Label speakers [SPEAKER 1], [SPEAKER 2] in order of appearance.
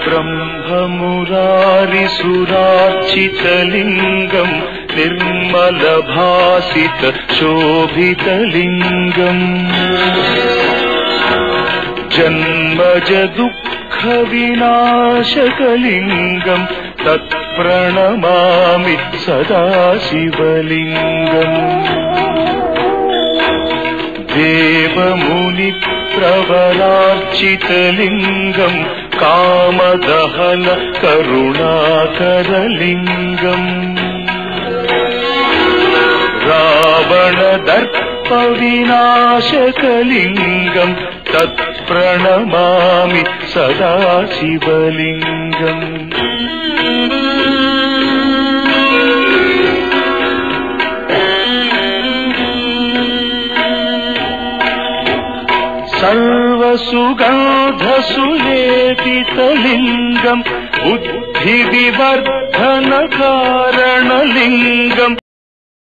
[SPEAKER 1] ब्रह्ममुरारिसुरार्चितलिङ्गम् निर्मलभासित शोभितलिङ्गम् जन्मज दुःखविनाशकलिङ्गम् तत्प्रणमामि सदा शिवलिङ्गम् देवमुनिप्रवरार्चितलिङ्गम् कामदहन करुणाकरलिङ्गम् रावणदर्पविनाशकलिङ्गम् तत्प्रणमामि सदा शिवलिङ्गम् सर्वसुगन्धसुलेपितलिङ्गम् बुद्धिविवर्धनकारणलिङ्गम्